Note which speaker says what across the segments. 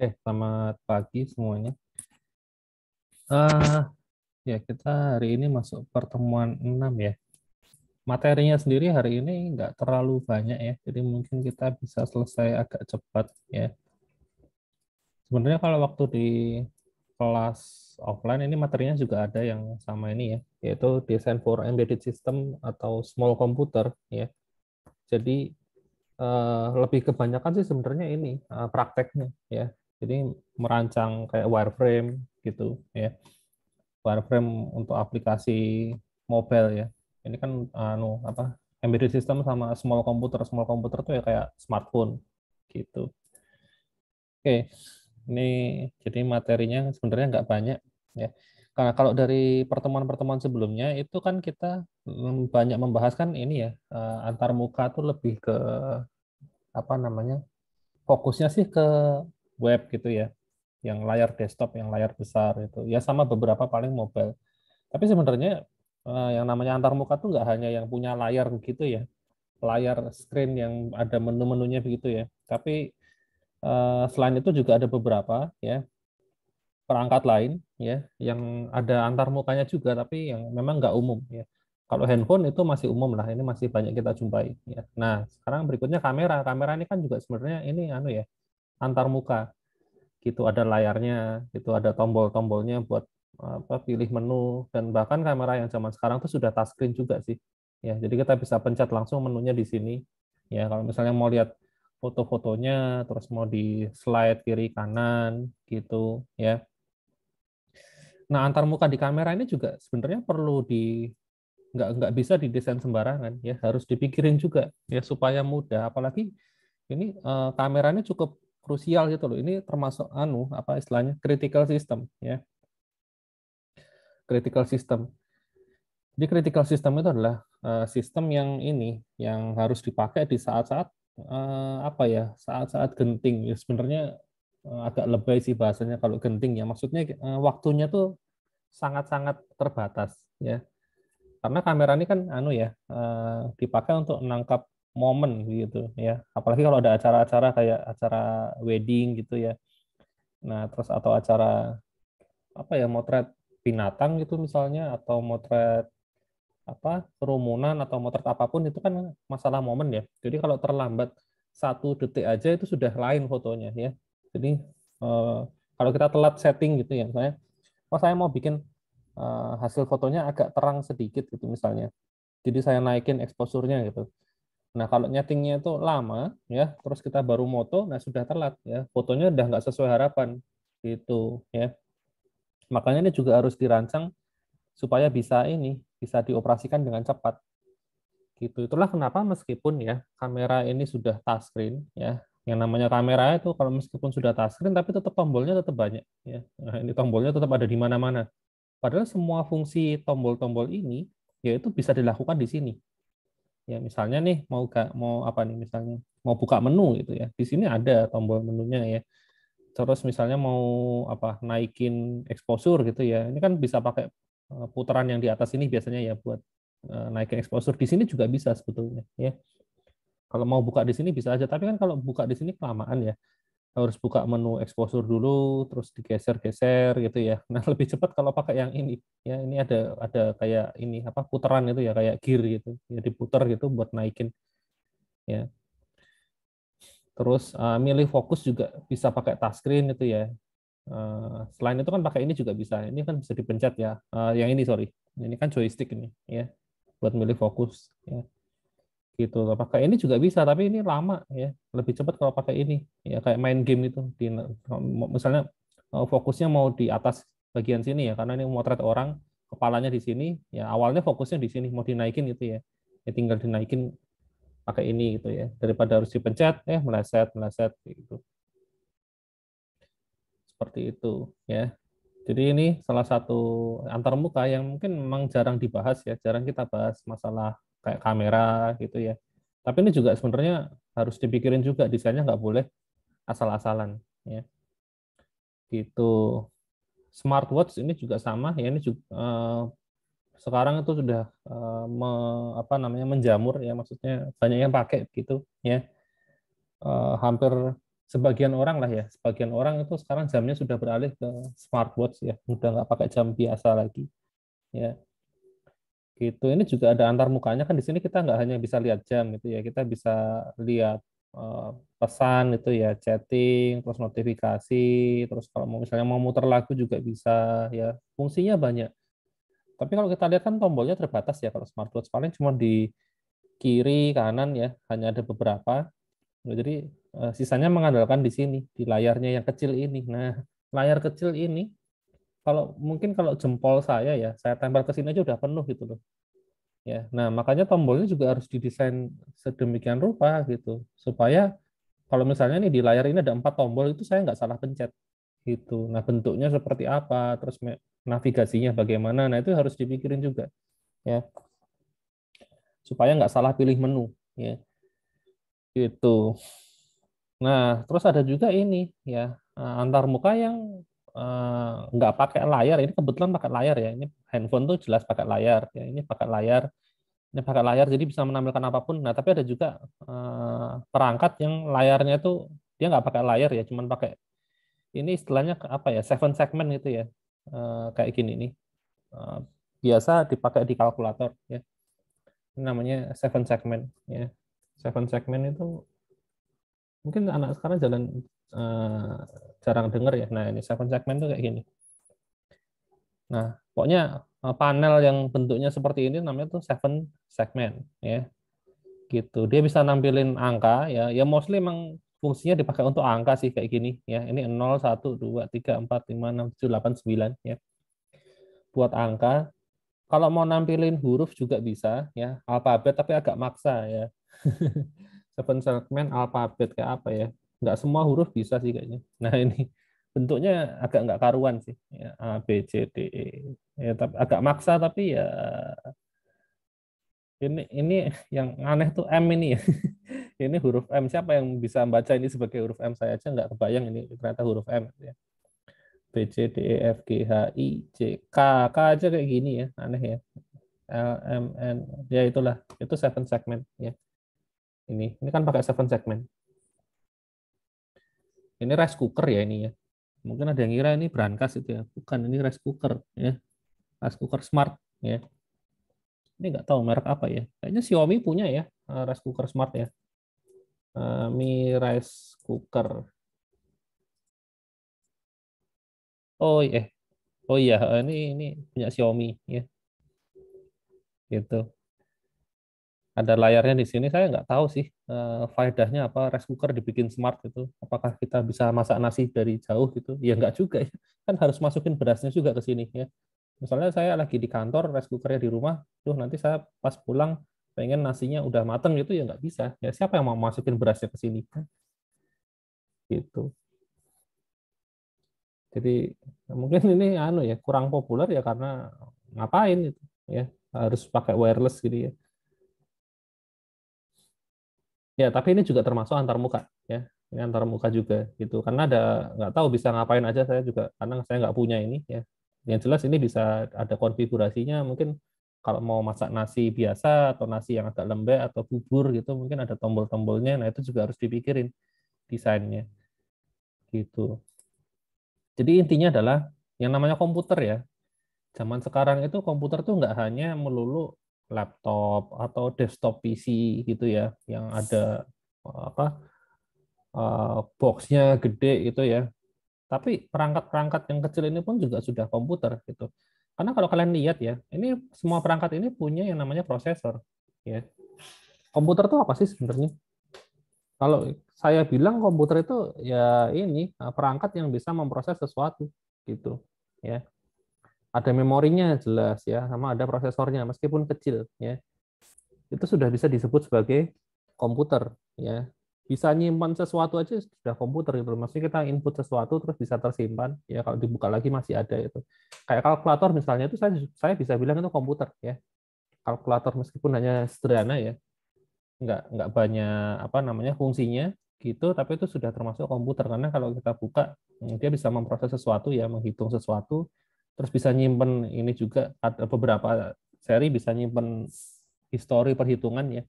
Speaker 1: Selamat pagi semuanya. Eh ya, kita hari ini masuk pertemuan 6 ya. Materinya sendiri hari ini nggak terlalu banyak ya, jadi mungkin kita bisa selesai agak cepat ya. Sebenarnya kalau waktu di kelas offline ini materinya juga ada yang sama ini ya, yaitu Design for Embedded System atau Small Computer ya. Jadi lebih kebanyakan sih sebenarnya ini prakteknya ya. Jadi merancang kayak wireframe gitu ya. Wireframe untuk aplikasi mobile ya. Ini kan embedded system sama small computer. Small computer tuh ya kayak smartphone gitu. Oke, ini jadi materinya sebenarnya nggak banyak ya. Karena kalau dari pertemuan-pertemuan sebelumnya itu kan kita banyak membahas kan ini ya, antar muka tuh lebih ke apa namanya, fokusnya sih ke web gitu ya, yang layar desktop, yang layar besar itu ya, sama beberapa paling mobile. Tapi sebenarnya yang namanya antarmuka tuh nggak hanya yang punya layar begitu ya, layar screen yang ada menu-menunya begitu ya. Tapi selain itu juga ada beberapa ya perangkat lain ya yang ada antarmukanya juga, tapi yang memang nggak umum ya. Kalau handphone itu masih umum lah, ini masih banyak kita jumpai ya. Nah, sekarang berikutnya kamera. Kamera ini kan juga sebenarnya ini anu ya, antarmuka gitu, ada layarnya, itu ada tombol-tombolnya buat pilih menu, dan bahkan kamera yang zaman sekarang tuh sudah touchscreen juga sih ya, jadi kita bisa pencet langsung menunya di sini ya, kalau misalnya mau lihat foto-fotonya terus mau di slide kiri kanan gitu ya. Nah, antarmuka di kamera ini juga sebenarnya perlu di, nggak bisa didesain sembarangan ya, harus dipikirin juga ya supaya mudah, apalagi ini kameranya cukup krusial gitu loh. Ini termasuk anu apa istilahnya, critical system ya. Critical system. Jadi critical system itu adalah sistem yang ini yang harus dipakai di saat-saat apa ya, saat-saat genting. Ya sebenarnya agak lebay sih bahasanya kalau genting ya. Maksudnya waktunya tuh sangat-sangat terbatas ya. Karena kamera ini kan anu ya, dipakai untuk menangkap momen gitu ya. Apalagi kalau ada acara-acara kayak acara wedding gitu ya. Nah, terus atau acara apa ya, motret binatang gitu misalnya, atau motret apa kerumunan, atau motret apapun, itu kan masalah momen ya. Jadi kalau terlambat 1 detik aja itu sudah lain fotonya ya. Jadi kalau kita telat setting gitu ya, misalnya, oh saya mau bikin hasil fotonya agak terang sedikit gitu misalnya. Jadi saya naikin exposure-nya gitu. Nah, kalau nyetingnya itu lama ya, terus kita baru moto, nah sudah telat ya. Fotonya udah nggak sesuai harapan gitu ya. Makanya ini juga harus dirancang supaya bisa ini, bisa dioperasikan dengan cepat. Gitu. Itulah kenapa meskipun ya kamera ini sudah touchscreen ya, yang namanya kamera itu kalau meskipun sudah touchscreen tapi tetap tombolnya tetap banyak ya. Nah, ini tombolnya tetap ada di mana-mana. Padahal semua fungsi tombol-tombol ini yaitu bisa dilakukan di sini. Ya misalnya nih mau apa nih, misalnya mau buka menu gitu ya. Di sini ada tombol menunya ya. Terus misalnya mau apa, naikin exposure gitu ya, ini kan bisa pakai putaran yang di atas ini biasanya ya buat naikin exposure. Di sini juga bisa sebetulnya ya, kalau mau buka di sini bisa aja, tapi kan kalau buka di sini kelamaan ya, harus buka menu exposure dulu terus digeser-geser gitu ya. Nah, lebih cepat kalau pakai yang ini ya. Ini ada kayak ini apa, putaran itu ya, kayak gear gitu ya, diputar gitu buat naikin ya. Terus milih fokus juga bisa pakai touchscreen itu ya. Selain itu kan pakai ini juga bisa. Ini kan bisa dipencet ya. Yang ini sorry, ini kan joystick ini ya, buat milih fokus ya. Gitu. Pakai ini juga bisa, tapi ini lama ya. Lebih cepat kalau pakai ini ya, kayak main game itu. Misalnya fokusnya mau di atas bagian sini ya, karena ini motret orang, kepalanya di sini ya. Awalnya fokusnya di sini, mau dinaikin itu ya. Ya tinggal dinaikin pakai ini gitu ya. Daripada harus dipencet, meleset meleset gitu. Seperti itu ya. Jadi ini salah satu antarmuka yang mungkin memang jarang dibahas ya, jarang kita bahas masalah kayak kamera gitu ya. Tapi ini juga sebenarnya harus dipikirin juga, desainnya nggak boleh asal-asalan ya. Gitu. Smartwatch ini juga sama ya, ini juga sekarang itu sudah apa namanya, menjamur ya, maksudnya banyak yang pakai gitu ya. Hampir sebagian orang lah ya, sebagian orang itu sekarang jamnya sudah beralih ke smartwatch ya, udah nggak pakai jam biasa lagi ya. Gitu. Ini juga ada antar mukanya kan, di sini kita nggak hanya bisa lihat jam gitu ya, kita bisa lihat pesan itu ya, chatting, terus notifikasi, terus kalau mau misalnya mau muter lagu juga bisa ya, fungsinya banyak. Tapi kalau kita lihat kan tombolnya terbatas ya, kalau smartwatch paling cuma di kiri kanan ya, hanya ada beberapa. Jadi sisanya mengandalkan di sini, di layarnya yang kecil ini. Nah, layar kecil ini kalau mungkin kalau jempol saya ya, saya tempel ke sini aja udah penuh gitu loh. Ya, nah makanya tombolnya juga harus didesain sedemikian rupa gitu, supaya kalau misalnya nih di layar ini ada 4 tombol, itu saya nggak salah pencet gitu. Nah bentuknya seperti apa, terus navigasinya bagaimana, nah itu harus dipikirin juga ya, supaya nggak salah pilih menu ya gitu. Nah terus ada juga ini ya, antar muka yang nggak pakai layar. Ini kebetulan pakai layar ya, ini handphone tuh jelas pakai layar ya, ini pakai layar. Ini pakai layar jadi bisa menampilkan apapun. Nah, tapi ada juga perangkat yang layarnya itu dia nggak pakai layar ya, cuman pakai ini istilahnya apa ya, 7 segment itu ya. Kayak gini nih. Eh, Biasa dipakai di kalkulator ya. Ini namanya 7 segment ya. 7 segment itu mungkin anak sekarang eh, jarang dengar ya. Nah, ini 7 segment itu kayak gini. Nah, pokoknya panel yang bentuknya seperti ini namanya tuh 7 segment ya. Gitu. Dia bisa nampilin angka ya. Ya mostly emang fungsinya dipakai untuk angka sih kayak gini ya. Ini 0, 1, 2, 3, 4, 5, 6, 7, 8, 9 ya. Buat angka. Kalau mau nampilin huruf juga bisa ya, alfabet tapi agak maksa ya. Seven segment alfabet kayak apa ya? Nggak semua huruf bisa sih kayaknya. Nah ini bentuknya agak nggak karuan sih. Ya, A, B, C, D, E. Ya, tapi agak maksa tapi ya ini yang aneh tuh M ini ya. Ini huruf M, siapa yang bisa baca ini sebagai huruf M? Saya aja nggak kebayang ini ternyata huruf M ya. B, C, D, E, F, G, H, I, C, K. K aja kayak gini ya, aneh ya. L, M, N, ya itulah, itu 7 segment ya. Ini kan pakai 7 segment. Ini rice cooker ya ini ya. Mungkin ada yang kira ini brankas itu ya. Bukan, ini rice cooker ya. Rice cooker smart ya. Ini nggak tahu merek apa ya. Kayaknya Xiaomi punya ya, rice cooker smart ya. Mi rice cooker. Oh iya, oh iya, ini punya Xiaomi ya, gitu. Ada layarnya di sini. Saya nggak tahu sih faedahnya apa rice cooker dibikin smart itu. Apakah kita bisa masak nasi dari jauh gitu? Ya nggak juga ya. Kan harus masukin berasnya juga ke sini ya. Misalnya saya lagi di kantor, rice cookernya di rumah, tuh nanti saya pas pulang pengen nasinya udah mateng gitu ya nggak bisa. Ya siapa yang mau masukin berasnya ke sini? Kan? Gitu. Jadi mungkin ini anu ya kurang populer ya karena ngapain itu ya, harus pakai wireless gitu ya. Ya, tapi ini juga termasuk antar muka ya. Ini antar muka juga gitu. Karena ada nggak tahu bisa ngapain aja, saya juga karena saya nggak punya ini ya. Yang jelas ini bisa ada konfigurasinya, mungkin kalau mau masak nasi biasa atau nasi yang agak lembek atau bubur gitu mungkin ada tombol-tombolnya. Nah, itu juga harus dipikirin desainnya gitu. Jadi intinya adalah yang namanya komputer ya. Zaman sekarang itu komputer tuh nggak hanya melulu laptop atau desktop PC gitu ya, yang ada apa boxnya gede gitu ya. Tapi perangkat-perangkat yang kecil ini pun juga sudah komputer gitu. Karena kalau kalian lihat ya, ini semua perangkat ini punya yang namanya prosesor. Ya. Komputer itu apa sih sebenarnya? Kalau saya bilang komputer itu ya ini perangkat yang bisa memproses sesuatu gitu. Ya. Ada memorinya jelas ya, sama ada prosesornya meskipun kecil ya. Itu sudah bisa disebut sebagai komputer ya. Bisa nyimpan sesuatu aja sudah komputer itu. Maksudnya kita input sesuatu terus bisa tersimpan ya, kalau dibuka lagi masih ada itu. Kayak kalkulator misalnya itu saya bisa bilang itu komputer ya. Kalkulator meskipun hanya sederhana ya, nggak banyak apa namanya fungsinya gitu, tapi itu sudah termasuk komputer karena kalau kita buka dia bisa memproses sesuatu ya, menghitung sesuatu, terus bisa nyimpen ini juga, ada beberapa seri bisa nyimpen histori perhitungan ya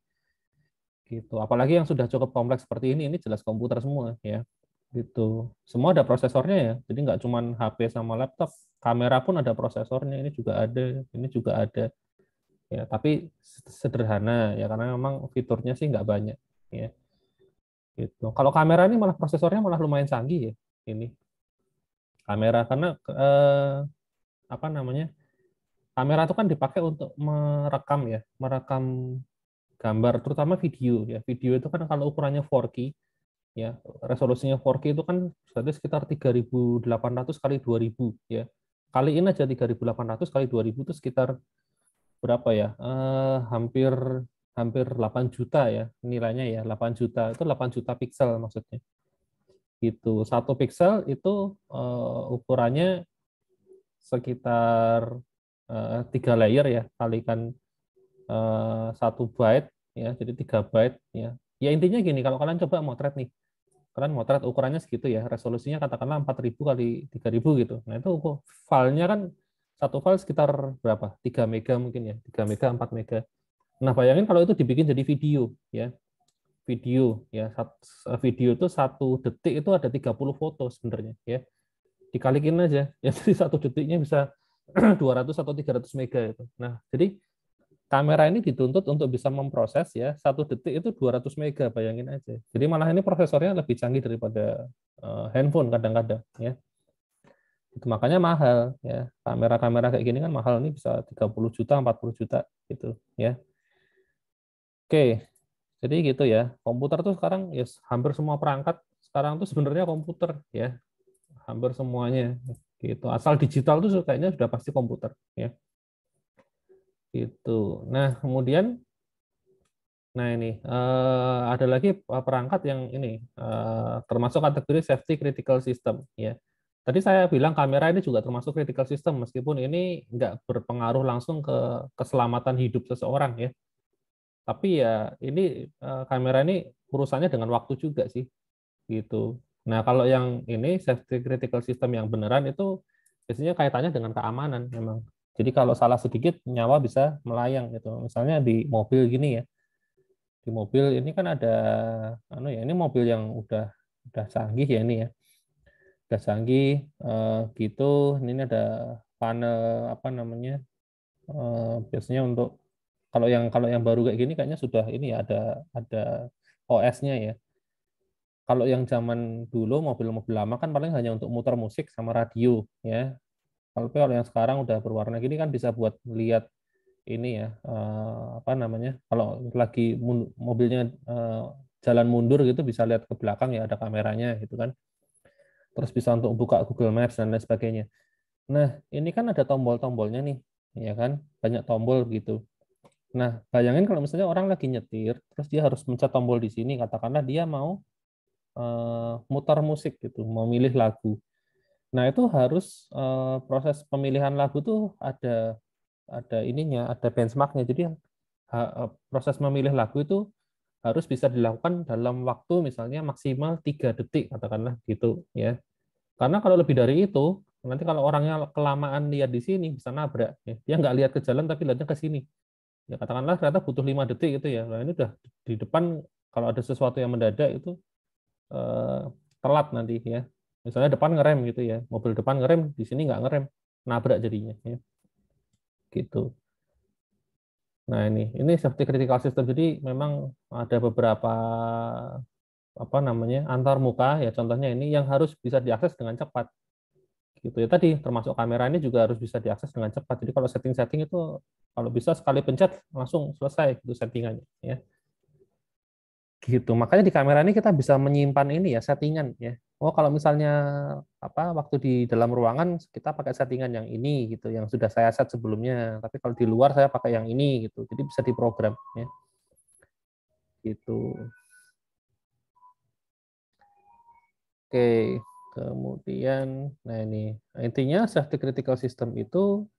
Speaker 1: gitu. Apalagi yang sudah cukup kompleks seperti ini jelas komputer semua ya. gitu. Semua ada prosesornya ya, jadi nggak cuma HP sama laptop, kamera pun ada prosesornya, ini juga ada ya, tapi sederhana ya karena memang fiturnya sih nggak banyak ya gitu. Kalau kamera ini malah prosesornya malah lumayan canggih ya ini kamera karena apa namanya, kamera itu kan dipakai untuk merekam ya, merekam gambar terutama video ya. Video itu kan kalau ukurannya 4K ya, resolusinya 4K itu kan berarti sekitar 3.800 kali 2.000 ya. Kaliin aja 3.800 kali 2.000 itu sekitar berapa ya? Hampir hampir 8 juta ya nilainya ya. 8 juta itu 8 juta piksel maksudnya. Itu satu piksel itu ukurannya sekitar 3 layer ya, kalikan 1 byte ya, jadi 3 byte ya. Ya intinya gini, kalau kalian coba motret nih, kalian motret ukurannya segitu ya, resolusinya katakanlah 4.000 kali 3.000 gitu. Nah itu filenya kan satu file sekitar berapa? 3 mega mungkin ya, 3 mega, 4 mega. Nah bayangin kalau itu dibikin jadi video ya, video itu 1 detik itu ada 30 foto sebenarnya ya, dikalikin aja ya, jadi 1 detiknya bisa 200 atau 300 mega itu. Nah jadi kamera ini dituntut untuk bisa memproses ya 1 detik itu 200 mega, bayangin aja. Jadi malah ini prosesornya lebih canggih daripada handphone kadang-kadang ya. Itu makanya mahal ya. Kamera-kamera kayak gini kan mahal, nih bisa 30 juta, 40 juta gitu ya. Oke, jadi gitu ya. Komputer tuh sekarang ya hampir semua perangkat sekarang tuh sebenarnya komputer ya. Hampir semuanya gitu. Asal digital tuh kayaknya sudah pasti komputer ya. Gitu. Nah, kemudian ini ada lagi perangkat yang ini termasuk kategori safety critical system ya. Tadi saya bilang kamera ini juga termasuk critical system meskipun ini nggak berpengaruh langsung ke keselamatan hidup seseorang ya. Tapi ya ini kamera ini urusannya dengan waktu juga sih gitu. Nah, kalau yang ini safety critical system yang beneran itu biasanya kaitannya dengan keamanan memang. Jadi kalau salah sedikit nyawa bisa melayang gitu. Misalnya di mobil gini ya, di mobil ini kan ada ini mobil yang udah canggih ya ini ya, udah canggih gitu. Ini ada panel apa namanya, biasanya untuk kalau yang baru kayak gini kayaknya sudah ini ya, ada OS-nya ya. Kalau yang zaman dulu mobil-mobil lama kan paling hanya untuk muter musik sama radio ya. Kalau yang sekarang udah berwarna gini kan bisa buat lihat ini ya, apa namanya, kalau lagi mobilnya jalan mundur gitu bisa lihat ke belakang ya, ada kameranya gitu kan, terus bisa untuk buka Google Maps dan lain sebagainya. Nah ini kan ada tombol-tombolnya nih ya kan, banyak tombol gitu. Nah bayangin kalau misalnya orang lagi nyetir terus dia harus mencet tombol di sini, katakanlah dia mau mutar musik gitu, mau milih lagu. Nah itu harus proses pemilihan lagu tuh ada ininya, ada benchmarknya. Jadi proses memilih lagu itu harus bisa dilakukan dalam waktu misalnya maksimal 3 detik katakanlah gitu ya. Karena kalau lebih dari itu nanti kalau orangnya kelamaan lihat di sini bisa nabrak ya. Dia nggak lihat ke jalan tapi lihatnya ke sini. Ya katakanlah ternyata butuh 5 detik gitu ya. Nah ini udah di depan, kalau ada sesuatu yang mendadak itu eh, telat nanti ya. Misalnya depan ngerem gitu ya. Mobil depan ngerem, di sini nggak ngerem, nabrak jadinya ya. Gitu. Nah, ini safety critical system. Jadi memang ada beberapa apa namanya, antar muka ya, contohnya ini yang harus bisa diakses dengan cepat. Gitu ya, tadi termasuk kamera ini juga harus bisa diakses dengan cepat. Jadi kalau setting-setting itu kalau bisa sekali pencet langsung selesai itu settingannya ya. Gitu. Makanya di kamera ini kita bisa menyimpan ini ya, settingan ya. Oh, kalau misalnya apa waktu di dalam ruangan kita pakai settingan yang ini gitu, yang sudah saya set sebelumnya. Tapi kalau di luar saya pakai yang ini gitu. Jadi bisa diprogram ya. Gitu. Oke, kemudian, nah ini intinya safety critical system itu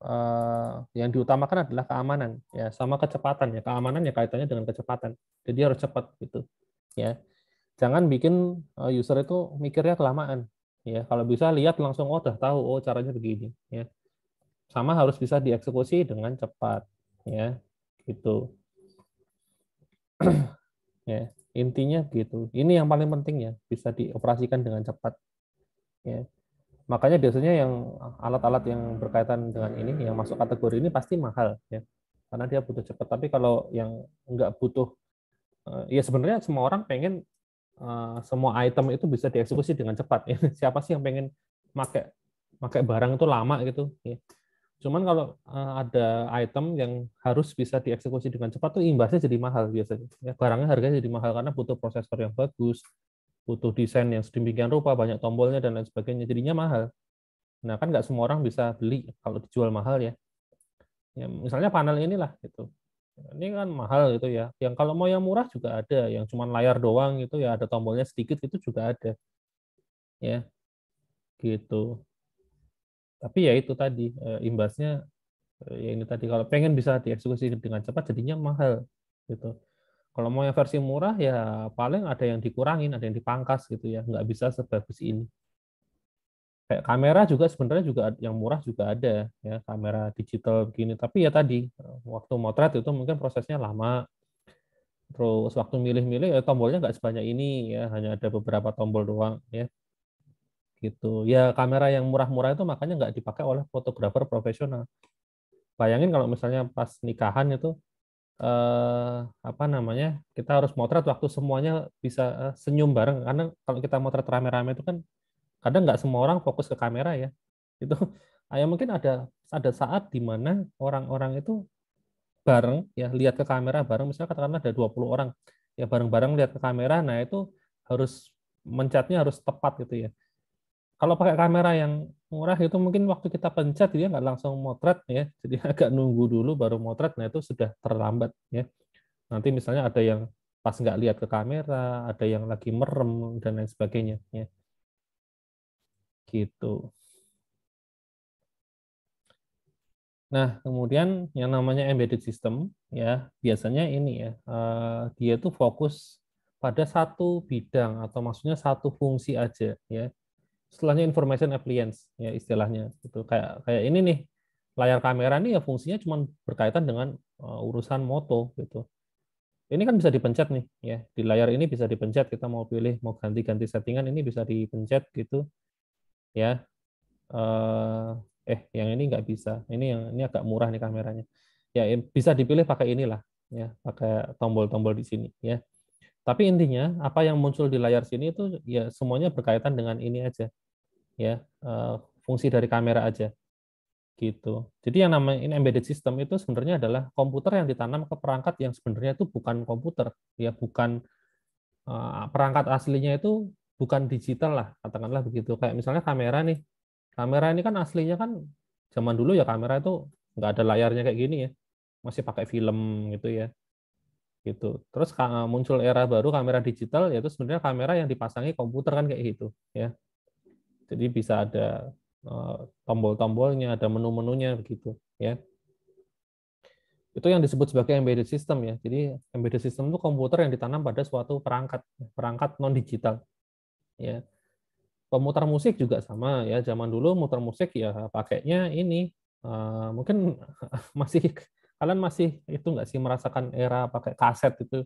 Speaker 1: yang diutamakan adalah keamanan, ya sama kecepatan ya. Keamanan ya kaitannya dengan kecepatan. Jadi harus cepat gitu, ya. Jangan bikin user itu mikirnya kelamaan, ya. Kalau bisa lihat langsung, oh udah tahu, oh caranya begini, ya. Sama harus bisa dieksekusi dengan cepat, ya, gitu, ya. Intinya gitu. Ini yang paling penting ya, bisa dioperasikan dengan cepat. Ya. Makanya biasanya yang alat-alat yang berkaitan dengan ini, yang masuk kategori ini pasti mahal ya, karena dia butuh cepat. Tapi kalau yang nggak butuh, ya sebenarnya semua orang pengen semua item itu bisa dieksekusi dengan cepat. Ya. Siapa sih yang pengen pakai pakai barang itu lama gitu? Ya. Cuman kalau ada item yang harus bisa dieksekusi dengan cepat tuh imbasnya jadi mahal biasanya. Ya, barangnya harganya jadi mahal karena butuh prosesor yang bagus, butuh desain yang sedemikian rupa, banyak tombolnya dan lain sebagainya. Jadinya mahal. Nah kan nggak semua orang bisa beli kalau dijual mahal ya. Ya misalnya panel inilah gitu. Ini kan mahal gitu ya. Yang kalau mau yang murah juga ada, yang cuma layar doang gitu ya ada tombolnya sedikit itu juga ada. Ya gitu. Tapi ya itu tadi imbasnya ya ini tadi kalau pengen bisa dieksekusi dengan cepat jadinya mahal gitu. Kalau mau yang versi murah ya paling ada yang dikurangin, ada yang dipangkas gitu ya, nggak bisa sebagus ini. Kayak kamera juga sebenarnya juga yang murah juga ada ya, kamera digital begini. Tapi ya tadi waktu motret itu mungkin prosesnya lama. Terus waktu milih-milih ya tombolnya nggak sebanyak ini ya, hanya ada beberapa tombol doang ya gitu. Ya kamera yang murah-murah itu makanya nggak dipakai oleh fotografer profesional. Bayangin kalau misalnya pas nikahan itu apa namanya kita harus motret waktu semuanya bisa senyum bareng karena kalau kita motret rame-rame itu kan kadang nggak semua orang fokus ke kamera ya itu ya mungkin ada saat di mana orang-orang itu bareng ya lihat ke kamera bareng misalnya katakanlah ada 20 orang ya bareng-bareng lihat ke kamera nah itu harus mencetnya harus tepat gitu ya kalau pakai kamera yang murah itu mungkin waktu kita pencet dia nggak langsung motret ya jadi agak nunggu dulu baru motret nah itu sudah terlambat ya nanti misalnya ada yang pas nggak lihat ke kamera ada yang lagi merem dan lain sebagainya ya gitu. Nah, kemudian yang namanya embedded system ya biasanya ini ya dia itu fokus pada satu bidang atau maksudnya satu fungsi aja ya. Setelahnya information appliance ya istilahnya itu kayak kayak ini nih layar kamera nih ya fungsinya cuma berkaitan dengan urusan moto gitu. Ini kan bisa dipencet nih ya di layar ini bisa dipencet kita mau pilih mau ganti-ganti settingan ini bisa dipencet gitu ya yang ini nggak bisa. Ini agak murah nih kameranya. Ya bisa dipilih pakai inilah ya, pakai tombol-tombol di sini ya. Tapi intinya apa yang muncul di layar sini itu ya semuanya berkaitan dengan ini aja ya, fungsi dari kamera aja gitu. Jadi yang namanya ini embedded system itu sebenarnya adalah komputer yang ditanam ke perangkat yang sebenarnya itu bukan komputer ya, bukan perangkat aslinya itu bukan digital lah, katakanlah begitu. Kayak misalnya kamera nih. Kamera ini kan aslinya kan zaman dulu ya kamera itu nggak ada layarnya kayak gini ya. Masih pakai film gitu ya. Gitu. Terus muncul era baru kamera digital yaitu sebenarnya kamera yang dipasangi komputer kan kayak gitu ya. Jadi bisa ada tombol-tombolnya, ada menu-menunya begitu ya. Itu yang disebut sebagai embedded system ya. Jadi embedded system itu komputer yang ditanam pada suatu perangkat, perangkat non digital ya. Pemutar musik juga sama ya. Zaman dulu muter musik ya pakainya ini mungkin masih kalian masih itu nggak sih merasakan era pakai kaset itu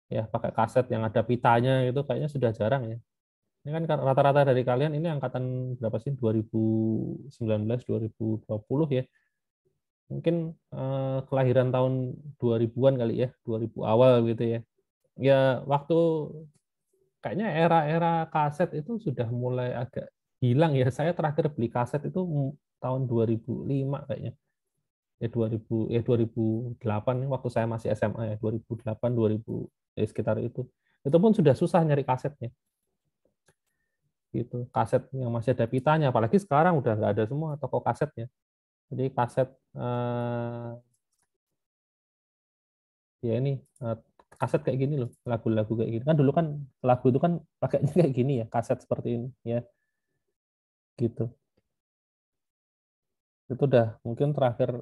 Speaker 1: ya pakai kaset yang ada pitanya itu kayaknya sudah jarang ya. Ini kan rata-rata dari kalian ini angkatan berapa sih 2019 2020 ya. Mungkin kelahiran tahun 2000-an kali ya, 2000 awal gitu ya. Ya waktu kayaknya era-era kaset itu sudah mulai agak hilang ya. Saya terakhir beli kaset itu tahun 2005 kayaknya. Ya 2008 waktu saya masih SMA ya, 2008 2000 ya sekitar itu. Itu pun sudah susah nyari kasetnya. Gitu. Kaset yang masih ada pitanya apalagi sekarang udah nggak ada semua toko kasetnya. Jadi kaset ya ini kaset kayak gini loh, lagu-lagu kayak gini. Kan dulu kan lagu itu kan pakainya kayak gini ya, kaset seperti ini ya, gitu. Itu udah mungkin terakhir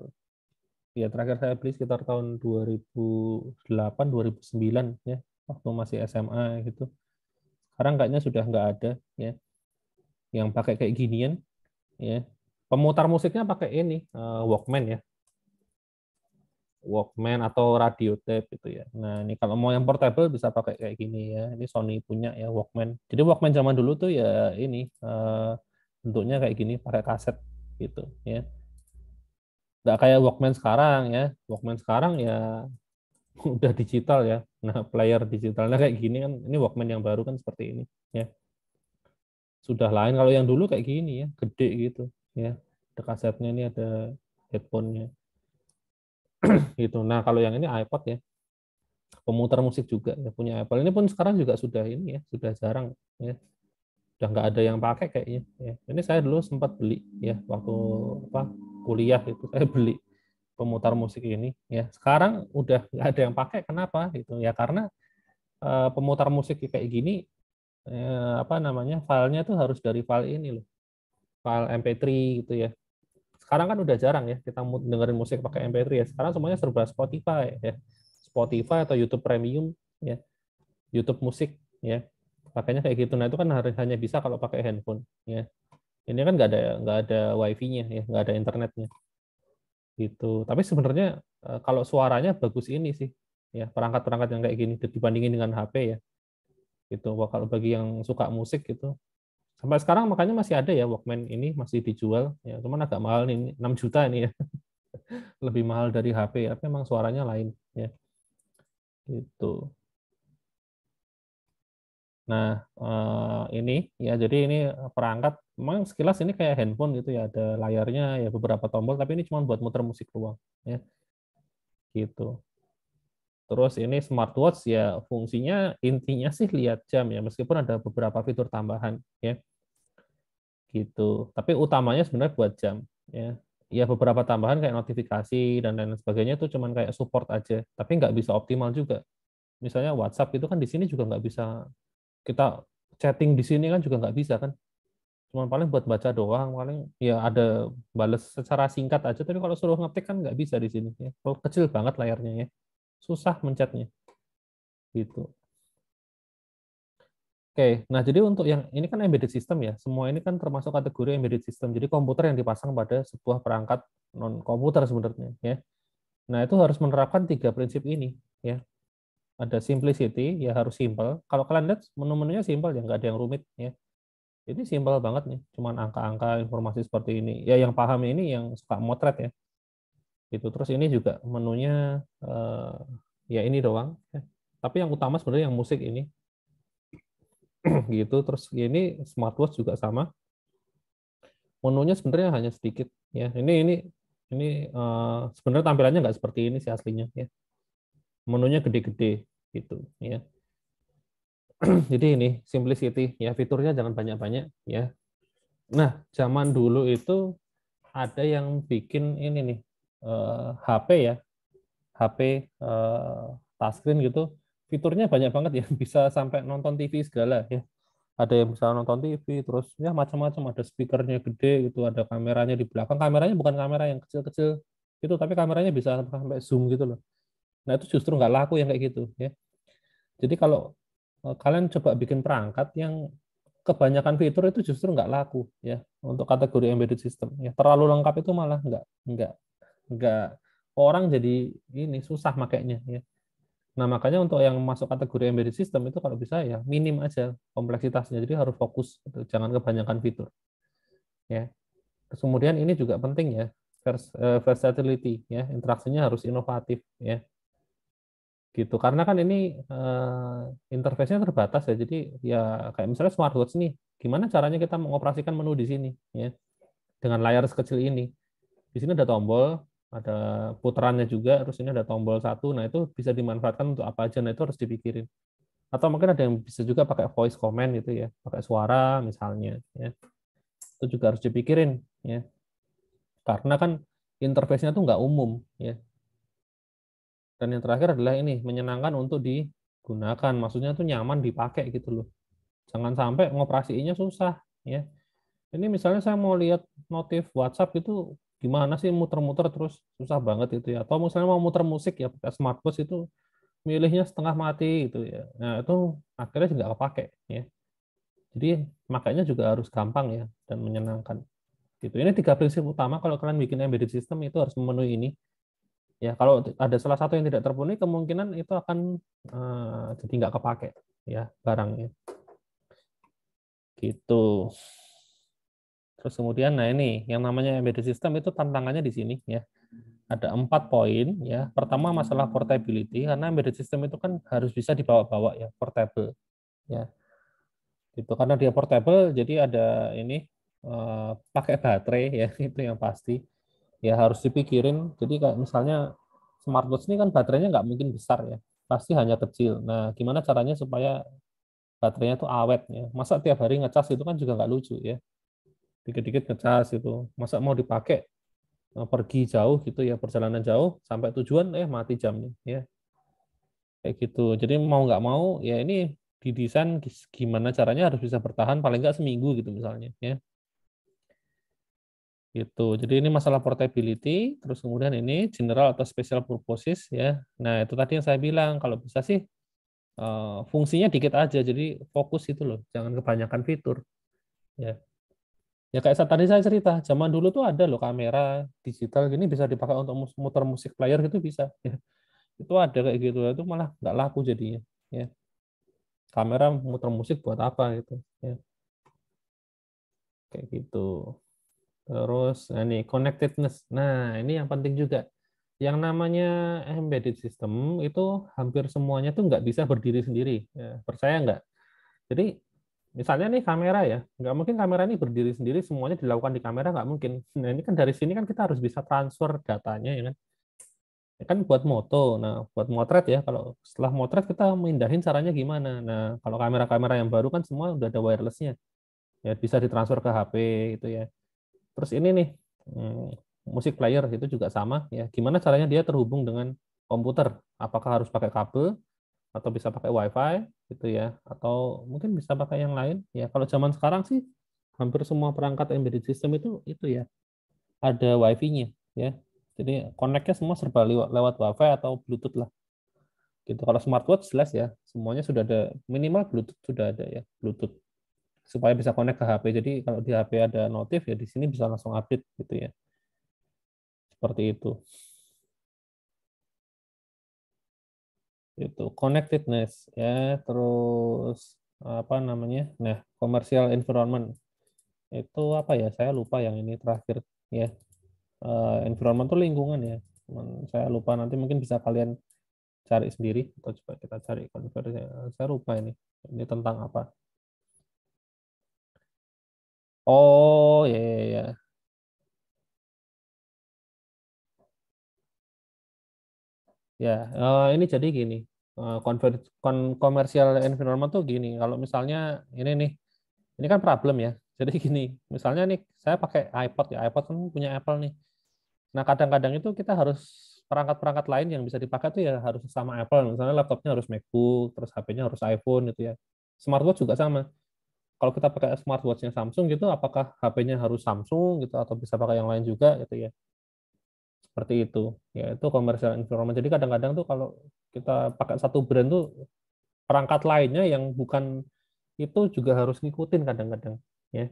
Speaker 1: ya terakhir saya beli sekitar tahun 2008 2009 ya, waktu masih SMA gitu. Sekarang kayaknya sudah nggak ada ya yang pakai kayak ginian ya. Pemutar musiknya pakai ini Walkman ya. Walkman atau radio tape gitu ya. Nah, ini kalau mau yang portable bisa pakai kayak gini ya. Ini Sony punya ya Walkman. Jadi Walkman zaman dulu tuh ya ini bentuknya kayak gini, pakai kaset gitu ya. Nggak kayak Walkman sekarang ya. Walkman sekarang ya udah digital ya. Nah, player digitalnya kayak gini kan. Ini Walkman yang baru kan seperti ini ya. Sudah lain kalau yang dulu kayak gini ya, gede gitu ya. Ada kasetnya, ini ada headphone-nya gitu. Nah, kalau yang ini iPod ya, pemutar musik juga ya, punya Apple. Ini pun sekarang juga sudah ini ya, sudah jarang ya. Udah nggak ada yang pakai kayaknya ya. Ini saya dulu sempat beli ya waktu apa kuliah itu saya beli pemutar musik ini ya. Sekarang udah nggak ada yang pakai. Kenapa? Gitu ya, karena pemutar musik kayak gini apa namanya? Filenya tuh harus dari file ini loh. File MP3 gitu ya. Sekarang kan udah jarang ya kita dengerin musik pakai MP3 ya. Sekarang semuanya serba Spotify ya. Spotify atau YouTube Premium ya. YouTube musik ya. Makanya kayak gitu. Nah, itu kan hanya bisa kalau pakai handphone ya. Ini kan nggak ada wifi-nya ya, nggak ada internetnya gitu. Tapi sebenarnya kalau suaranya bagus ini sih ya, perangkat-perangkat yang kayak gini dibandingin dengan HP ya. Gitu. Kalau bagi yang suka musik gitu. Sampai sekarang makanya masih ada ya Walkman ini masih dijual ya, cuman agak mahal nih 6 juta ini ya. Lebih mahal dari HP ya, tapi memang suaranya lain ya. Gitu. Nah, ini ya jadi ini perangkat memang sekilas ini kayak handphone gitu ya, ada layarnya ya beberapa tombol, tapi ini cuma buat muter musik doang ya gitu. Terus ini smartwatch ya fungsinya intinya sih lihat jam ya, meskipun ada beberapa fitur tambahan ya gitu. Tapi utamanya sebenarnya buat jam ya. Ya beberapa tambahan kayak notifikasi dan lain sebagainya itu cuman kayak support aja, tapi nggak bisa optimal juga. Misalnya WhatsApp itu kan di sini juga nggak bisa, kita chatting di sini kan juga nggak bisa kan, cuma paling buat baca doang, paling ya ada balas secara singkat aja, tapi kalau suruh ngetik kan nggak bisa di sini ya. Kalau kecil banget layarnya ya, susah mencetnya gitu. Oke, nah jadi untuk yang ini kan embedded system ya, semua ini kan termasuk kategori embedded system, jadi komputer yang dipasang pada sebuah perangkat non komputer sebenarnya ya. Nah itu harus menerapkan 3 prinsip ini ya. Ada simplicity ya, harus simple. Kalau kalian lihat menu-menunya simple ya, nggak ada yang rumit ya. Ini simpel banget nih, cuman angka-angka informasi seperti ini. Ya yang paham ini yang suka motret ya. Gitu. Terus ini juga menunya ya ini doang. Ya. Tapi yang utama sebenarnya yang musik ini. Gitu. Terus ini smartwatch juga sama. Menunya sebenarnya hanya sedikit. Ya ini sebenarnya tampilannya nggak seperti ini sih aslinya. Ya. Menunya gede-gede gitu. Ya. Jadi ini simplicity ya, fiturnya jangan banyak-banyak ya. Nah zaman dulu itu ada yang bikin ini nih HP ya, HP touchscreen gitu, fiturnya banyak banget ya, bisa sampai nonton TV segala ya. Ada yang bisa nonton TV, terus ya macam-macam, ada speakernya gede gitu, ada kameranya di belakang, kameranya bukan kamera yang kecil-kecil gitu, tapi kameranya bisa sampai zoom gitu loh. Nah itu justru nggak laku yang kayak gitu ya. Jadi kalau kalian coba bikin perangkat yang kebanyakan fitur itu justru nggak laku ya untuk kategori embedded system ya, terlalu lengkap itu malah nggak orang jadi ini susah makainya ya. Nah makanya untuk yang masuk kategori embedded system itu kalau bisa ya minim aja kompleksitasnya, jadi harus fokus gitu. Jangan kebanyakan fitur ya. Terus kemudian ini juga penting ya, versatility ya, interaksinya harus inovatif ya gitu, karena kan ini interface-nya terbatas ya, jadi ya kayak misalnya smartwatch nih, gimana caranya kita mengoperasikan menu di sini ya dengan layar sekecil ini. Di sini ada tombol, ada putarannya juga, terus ini ada tombol satu, nah itu bisa dimanfaatkan untuk apa aja, nah itu harus dipikirin. Atau mungkin ada yang bisa juga pakai voice command gitu ya, pakai suara misalnya ya, itu juga harus dipikirin ya, karena kan interface-nya tuh nggak umum ya. Dan yang terakhir adalah ini, menyenangkan untuk digunakan, maksudnya tuh nyaman dipakai gitu loh. Jangan sampai ngoperasiinnya susah ya. Ini misalnya saya mau lihat notif WhatsApp itu gimana sih, muter-muter terus susah banget itu ya. Atau misalnya mau muter musik ya pakai smartwatch itu milihnya setengah mati gitu ya. Nah, itu akhirnya juga kepake ya. Jadi makanya juga harus gampang ya dan menyenangkan. Gitu. Ini 3 prinsip utama kalau kalian bikin embedded system itu harus memenuhi ini. Ya, kalau ada salah satu yang tidak terpenuhi, kemungkinan itu akan jadi nggak kepake ya barangnya. Gitu. Terus kemudian, nah ini yang namanya embedded system itu tantangannya di sini ya. Ada 4 poin ya. Pertama masalah portability karena embedded system itu kan harus bisa dibawa-bawa ya, portable ya. Itu karena dia portable, jadi ada ini pakai baterai ya itu yang pasti. Ya harus dipikirin. Jadi kayak misalnya smartwatch ini kan baterainya nggak mungkin besar ya, pasti hanya kecil. Nah, gimana caranya supaya baterainya tuh awet ya? Masa tiap hari ngecas itu kan juga nggak lucu ya. Dikit-dikit ngecas itu. Masa mau dipakai pergi jauh gitu ya, perjalanan jauh sampai tujuan mati jamnya ya. Kayak gitu. Jadi mau nggak mau ya ini didesain gimana caranya harus bisa bertahan paling nggak seminggu gitu misalnya ya. Gitu. Jadi ini masalah portability, terus kemudian ini general atau special purposes ya. Nah, itu tadi yang saya bilang kalau bisa sih fungsinya dikit aja, jadi fokus itu loh, jangan kebanyakan fitur ya. Ya kayak tadi saya cerita, zaman dulu tuh ada loh kamera digital gini bisa dipakai untuk muter musik player gitu bisa. Ya. Itu ada kayak gitu, itu malah nggak laku jadinya. Ya. Kamera muter musik buat apa gitu? Ya. Kayak gitu. Terus nah ini connectedness. Nah, ini yang penting juga. Yang namanya embedded system itu hampir semuanya tuh nggak bisa berdiri sendiri. Ya, percaya nggak? Jadi misalnya nih kamera ya, nggak mungkin kamera ini berdiri sendiri semuanya dilakukan di kamera nggak mungkin. Nah ini kan dari sini kan kita harus bisa transfer datanya ya kan. Ya kan buat moto, nah buat motret ya. Kalau setelah motret kita mindahin caranya gimana? Nah kalau kamera-kamera yang baru kan semua udah ada wirelessnya, ya bisa ditransfer ke HP gitu ya. Terus ini nih musik player itu juga sama ya. Gimana caranya dia terhubung dengan komputer? Apakah harus pakai kabel atau bisa pakai WiFi gitu ya? Atau mungkin bisa pakai yang lain? Ya kalau zaman sekarang sih hampir semua perangkat embedded system itu ya ada WiFi-nya ya. Jadi connect-nya semua serba lewat WiFi atau Bluetooth lah. Gitu. Kalau smartwatch jelas ya, semuanya sudah ada minimal Bluetooth sudah ada ya, Bluetooth supaya bisa connect ke HP. Jadi kalau di HP ada notif ya di sini bisa langsung update gitu ya. Seperti itu. Itu connectedness ya, terus apa namanya? Nah, commercial environment. Itu apa ya? Saya lupa yang ini terakhir ya. Environment itu lingkungan ya. Cuman saya lupa nanti mungkin bisa kalian cari sendiri atau coba kita cari konversi. Saya lupa ini. Ini tentang apa? Oh, ya ya ya. Ya, ini jadi gini. Commercial environment tuh gini. Kalau misalnya ini kan problem ya. Jadi gini, misalnya nih saya pakai iPod ya, iPod kan punya Apple nih. Nah, kadang-kadang itu kita harus perangkat-perangkat lain yang bisa dipakai tuh ya harus sama Apple. Misalnya laptopnya harus MacBook, terus HP-nya harus iPhone gitu ya. Smartwatch juga sama. Kalau kita pakai smartwatch-nya Samsung gitu, apakah HP-nya harus Samsung gitu atau bisa pakai yang lain juga gitu ya. Seperti itu. Ya, itu commercial environment. Jadi kadang-kadang tuh kalau kita pakai satu brand tuh perangkat lainnya yang bukan itu juga harus ngikutin kadang-kadang ya.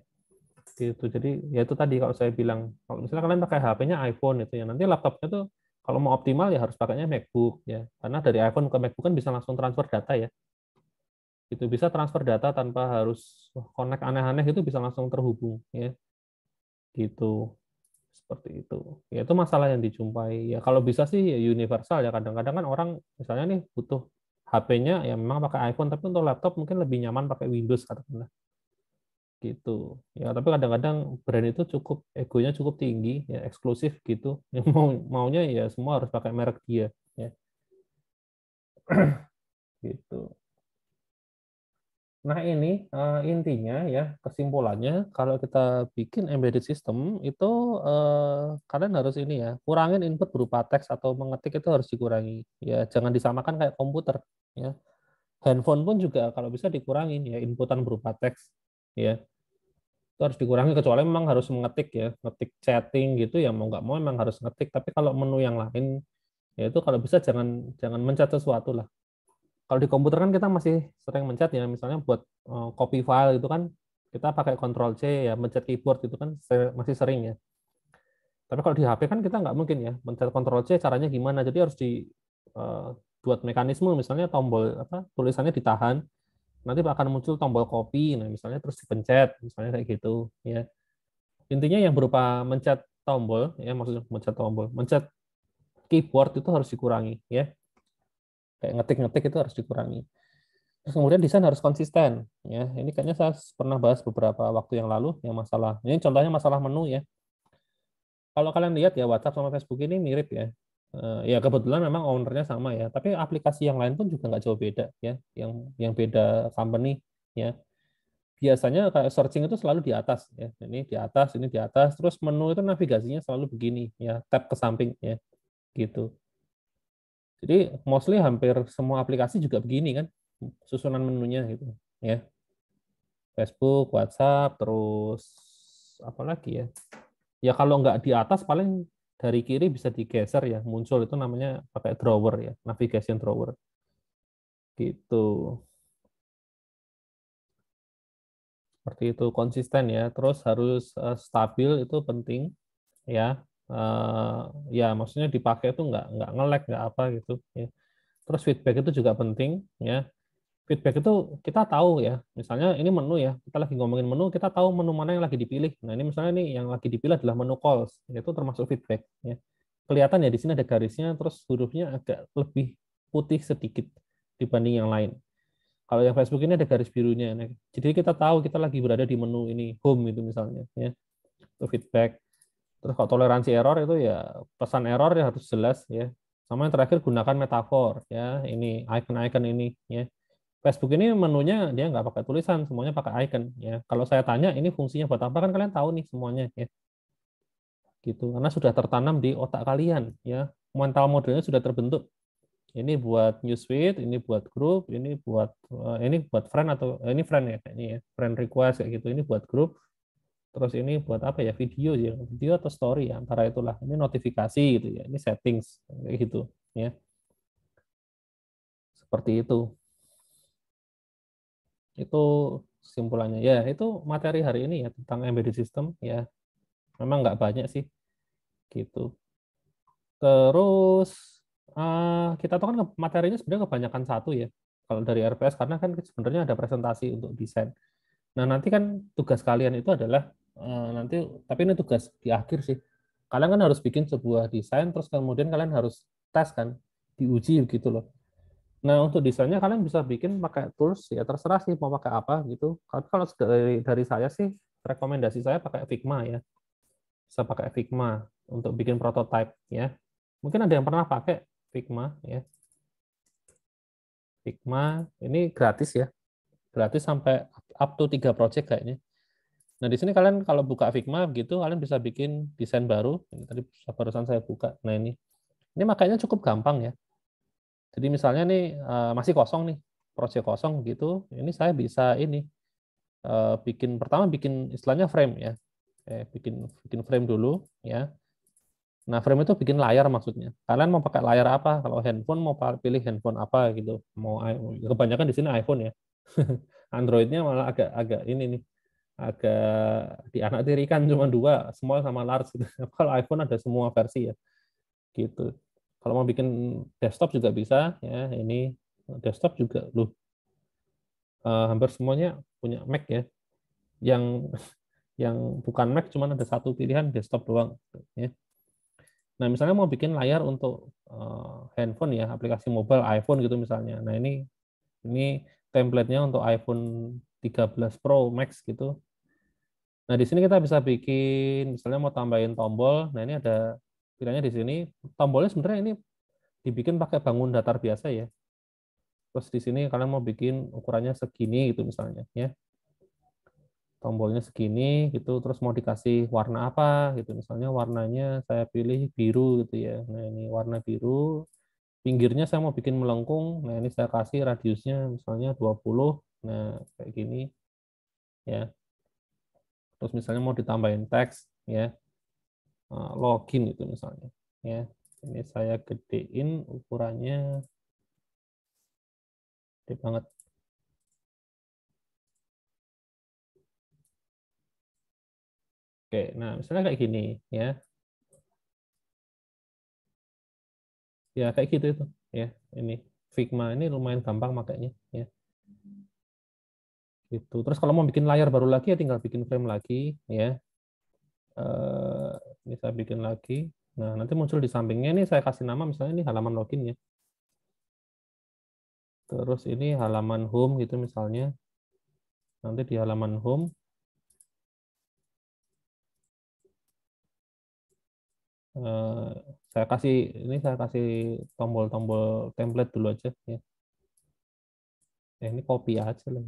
Speaker 1: Gitu. Jadi ya itu tadi kalau saya bilang kalau misalnya kalian pakai HP-nya iPhone itu ya nanti laptopnya tuh kalau mau optimal ya harus pakainya MacBook ya. Karena dari iPhone ke MacBook kan bisa langsung transfer data ya. Itu bisa transfer data tanpa harus connect aneh-aneh itu bisa langsung terhubung ya. Gitu. Seperti itu. Ya itu masalah yang dijumpai. Ya kalau bisa sih ya universal ya kadang-kadang kan orang misalnya nih butuh HP-nya ya memang pakai iPhone tapi untuk laptop mungkin lebih nyaman pakai Windows katakanlah gitu ya tapi kadang-kadang brand itu cukup egonya cukup tinggi ya eksklusif gitu yang maunya ya semua harus pakai merek dia ya gitu. Nah ini intinya ya kesimpulannya kalau kita bikin embedded system itu kalian harus ini ya kurangin input berupa teks atau mengetik itu harus dikurangi ya jangan disamakan kayak komputer ya handphone pun juga kalau bisa dikurangin ya inputan berupa teks ya itu harus dikurangi kecuali memang harus mengetik ya ngetik chatting gitu ya mau nggak mau memang harus ngetik tapi kalau menu yang lain ya itu kalau bisa jangan jangan mencet sesuatu lah kalau di komputer kan kita masih sering mencet ya misalnya buat copy file itu kan kita pakai Ctrl C ya mencet keyboard itu kan masih sering ya Tapi kalau di HP kan kita nggak mungkin ya mencet Ctrl C caranya gimana. Jadi harus dibuat mekanisme, misalnya tombol apa tulisannya ditahan, nanti akan muncul tombol copy. Nah, misalnya terus dipencet, misalnya kayak gitu ya. Intinya yang berupa mencet tombol ya, maksudnya mencet tombol, mencet keyboard itu harus dikurangi ya. Kayak ngetik-ngetik itu harus dikurangi. Terus kemudian desain harus konsisten ya. Ini kayaknya saya pernah bahas beberapa waktu yang lalu yang masalah. Ini contohnya masalah menu ya. Kalau kalian lihat ya WhatsApp sama Facebook ini mirip ya. Ya kebetulan memang ownernya sama ya. Tapi aplikasi yang lain pun juga nggak jauh beda ya. Yang beda company ya. Biasanya kayak searching itu selalu di atas ya. Ini di atas, ini di atas. Terus menu itu navigasinya selalu begini ya. Tab ke samping ya. Gitu. Jadi mostly hampir semua aplikasi juga begini kan. Susunan menunya gitu ya. Facebook, WhatsApp, terus apa lagi ya? Ya kalau nggak di atas paling dari kiri bisa digeser ya, muncul itu namanya pakai drawer ya, navigation drawer. Gitu. Seperti itu konsisten ya. Terus harus stabil itu penting ya. Ya maksudnya dipakai itu nggak nge-lag nggak apa gitu ya. Terus feedback itu juga penting ya. Feedback itu kita tahu ya, misalnya ini menu ya, kita lagi ngomongin menu, kita tahu menu mana yang lagi dipilih. Nah ini misalnya nih yang lagi dipilih adalah menu calls, itu termasuk feedback. Ya. Kelihatan ya di sini ada garisnya, terus hurufnya agak lebih putih sedikit dibanding yang lain. Kalau yang Facebook ini ada garis birunya, nah, jadi kita tahu kita lagi berada di menu ini, home itu misalnya, ya itu feedback. Terus kalau toleransi error itu ya pesan error ya harus jelas ya. Sama yang terakhir gunakan metafor ya, ini icon-icon ini ya. Facebook ini menunya dia nggak pakai tulisan, semuanya pakai icon ya. Kalau saya tanya ini fungsinya buat apa kan kalian tahu nih semuanya ya. Gitu. Karena sudah tertanam di otak kalian ya. Mental modelnya sudah terbentuk. Ini buat newsfeed, ini buat grup, ini buat friend atau ini friend ya kayaknya ya. Friend request kayak gitu. Ini buat grup. Terus ini buat apa ya? Video ya. Video atau story ya, antara itulah. Ini notifikasi gitu ya. Ini settings kayak gitu ya. Seperti itu. Itu kesimpulannya ya, itu materi hari ini ya tentang embedded system ya. Memang nggak banyak sih gitu. Terus kita tahu kan materinya sebenarnya kebanyakan satu ya. Kalau dari RPS karena kan sebenarnya ada presentasi untuk desain. Nah nanti kan tugas kalian itu adalah nanti, tapi ini tugas di akhir sih. Kalian kan harus bikin sebuah desain, terus kemudian kalian harus tes kan, diuji gitu loh. Nah, untuk desainnya kalian bisa bikin pakai tools ya terserah sih mau pakai apa gitu. Tapi kalau dari saya sih rekomendasi saya pakai Figma ya. Bisa pakai Figma untuk bikin prototype ya. Mungkin ada yang pernah pakai Figma ya. Figma ini gratis ya. Gratis sampai up to 3 project kayaknya. Nah, di sini kalian kalau buka Figma gitu kalian bisa bikin desain baru. Ini tadi barusan saya buka. Nah, ini. Ini makanya cukup gampang ya. Jadi misalnya nih masih kosong nih, project kosong gitu. Ini saya bisa ini bikin istilahnya frame ya. Bikin bikin frame dulu ya. Nah, frame itu bikin layar maksudnya. Kalian mau pakai layar apa? Kalau handphone mau pilih handphone apa gitu. Mau kebanyakan di sini iPhone ya. Androidnya malah agak agak ini nih, agak dianaktirikan cuma dua, small sama large gitu. Kalau iPhone ada semua versi ya. Gitu. Kalau mau bikin desktop juga bisa ya. Ini desktop juga loh. Hampir semuanya punya Mac ya. Yang yang bukan Mac cuma ada satu pilihan desktop doang ya. Nah, misalnya mau bikin layar untuk handphone ya, aplikasi mobile iPhone gitu misalnya. Nah, ini template-nya untuk iPhone 13 Pro Max gitu. Nah, di sini kita bisa bikin misalnya mau tambahin tombol. Nah, ini ada pilihannya di sini. Tombolnya sebenarnya ini dibikin pakai bangun datar biasa ya. Terus di sini kalian mau bikin ukurannya segini gitu misalnya ya. Tombolnya segini gitu, terus mau dikasih warna apa gitu, misalnya warnanya saya pilih biru gitu ya. Nah ini warna biru, pinggirnya saya mau bikin melengkung, nah ini saya kasih radiusnya misalnya 20, nah kayak gini ya. Terus misalnya mau ditambahin teks ya, login itu misalnya ya. Ini saya gedein ukurannya, gede banget. Oke, nah misalnya kayak gini ya. Ya kayak gitu itu. Ya, ini Figma ini lumayan gampang makanya. Ya, gitu. Terus kalau mau bikin layar baru lagi ya tinggal bikin frame lagi. Ya, eh, ini saya bikin lagi. Nah, nanti muncul di sampingnya ini saya kasih nama misalnya ini halaman login ya. Terus ini halaman home gitu misalnya. Nanti di halaman home eh, saya kasih tombol-tombol template dulu aja ya. Ini copy aja lah.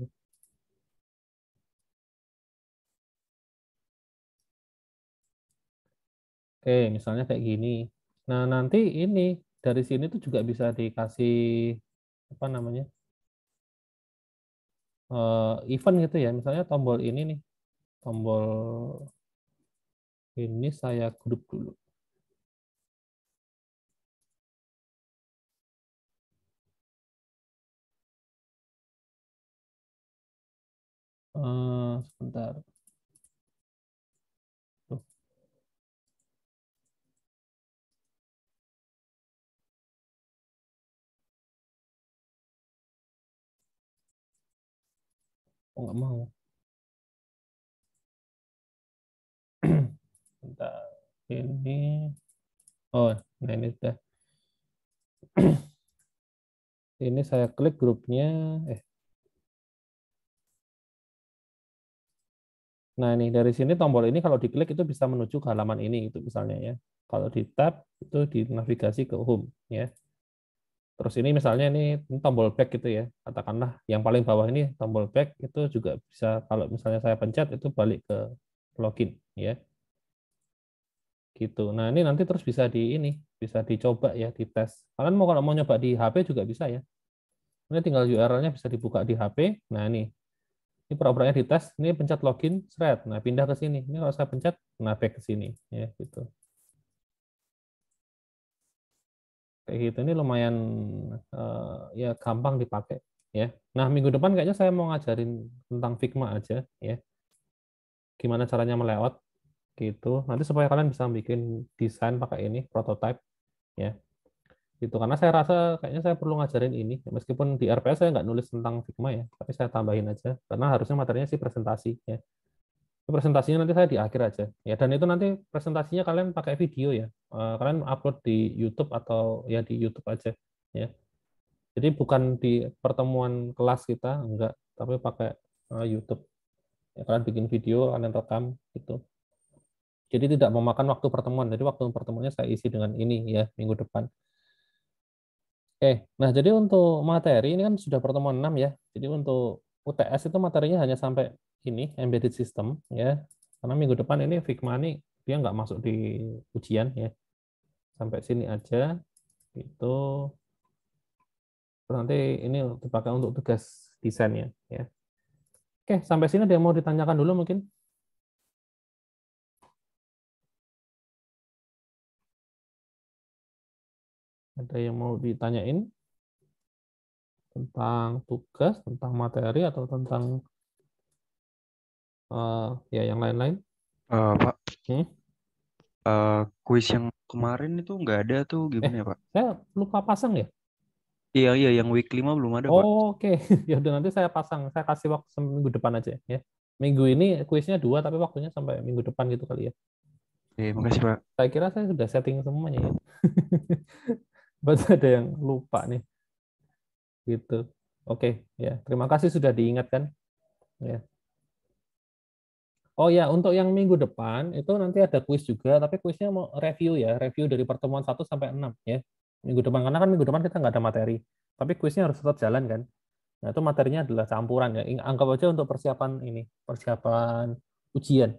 Speaker 1: Oke, misalnya kayak gini. Nah, nanti ini dari sini tuh juga bisa dikasih apa namanya? Event gitu ya. Misalnya tombol ini nih, tombol ini saya grup dulu. Sebentar. Tuh, oh nggak mau. Bentar. Ini. Oh, nah ini sudah. Ini saya klik grupnya. Eh, nah ini dari sini tombol ini kalau diklik itu bisa menuju ke halaman ini itu misalnya ya. Kalau di tab itu di navigasi ke home ya. Terus ini misalnya ini tombol back gitu ya. Katakanlah yang paling bawah ini tombol back itu juga bisa kalau misalnya saya pencet itu balik ke login ya. Gitu. Nah, ini nanti terus bisa bisa dicoba ya, dites. Kalian mau kalau mau nyoba di HP juga bisa ya. Ini tinggal URL-nya bisa dibuka di HP. Nah, ini pura-puranya dites, ini pencet login, seret. Nah, pindah ke sini. Ini kalau saya pencet, nah back ke sini ya gitu. Kayak gitu ini lumayan ya gampang dipakai ya. Nah, minggu depan kayaknya saya mau ngajarin tentang Figma aja ya. Gimana caranya melayout gitu. Nanti supaya kalian bisa bikin desain pakai ini prototype ya. Gitu karena saya rasa kayaknya saya perlu ngajarin ini meskipun di RPS saya nggak nulis tentang Figma ya, tapi saya tambahin aja karena harusnya materinya sih presentasi ya. Presentasinya nanti saya di akhir aja ya, dan itu nanti presentasinya kalian pakai video ya. Kalian upload di YouTube atau ya di YouTube aja ya. Jadi bukan di pertemuan kelas kita enggak, tapi pakai YouTube ya, kalian bikin video, kalian rekam gitu. Jadi tidak memakan waktu pertemuan, jadi waktu pertemuannya saya isi dengan ini ya minggu depan. Oke, nah jadi untuk materi ini kan sudah pertemuan 6 ya. Jadi untuk UTS itu materinya hanya sampai ini, embedded system ya. Karena minggu depan ini Figma ini dia nggak masuk di ujian ya. Sampai sini aja. Itu terus nanti ini dipakai untuk tugas desainnya ya. Oke, sampai sini ada yang mau ditanyakan dulu mungkin? Ada yang mau ditanyain tentang tugas, tentang materi atau tentang ya yang lain-lain?
Speaker 2: Pak,
Speaker 1: Hmm?
Speaker 2: kuis yang kemarin itu nggak ada tuh
Speaker 1: Eh,
Speaker 2: gimana ya, Pak?
Speaker 1: saya lupa pasang ya?
Speaker 2: Iya, iya, yang week 5 belum ada, Pak.
Speaker 1: Oke, ya udah nanti saya pasang, saya kasih waktu sampai minggu depan aja ya. Minggu ini kuisnya 2, tapi waktunya sampai minggu depan gitu kali ya.
Speaker 2: Makasih, Pak.
Speaker 1: Saya kira saya sudah setting semuanya ya. Berarti ada yang lupa nih, gitu. Oke, ya. Terima kasih sudah diingatkan. Ya. Oh ya, untuk yang minggu depan itu nanti ada kuis juga, tapi kuisnya mau review ya, review dari pertemuan 1 sampai 6 ya. Minggu depan, karena kan minggu depan kita nggak ada materi, tapi kuisnya harus tetap jalan kan. Nah, itu materinya adalah campuran ya. Anggap aja untuk persiapan ini, persiapan ujian.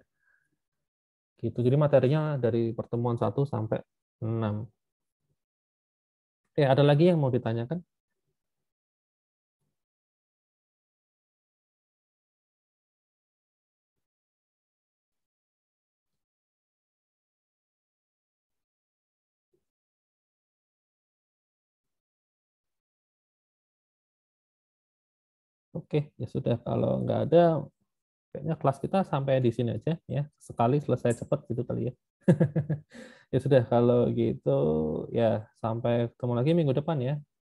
Speaker 1: Gitu. Jadi materinya dari pertemuan 1 sampai 6. Ada lagi yang mau ditanyakan? Oke, ya sudah. Kalau nggak ada, kayaknya kelas kita sampai di sini aja ya. Sekali selesai cepat gitu kali ya. Ya sudah, kalau gitu ya sampai ketemu lagi minggu depan ya.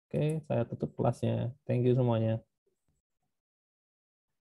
Speaker 1: Oke, saya tutup kelasnya. Thank you semuanya.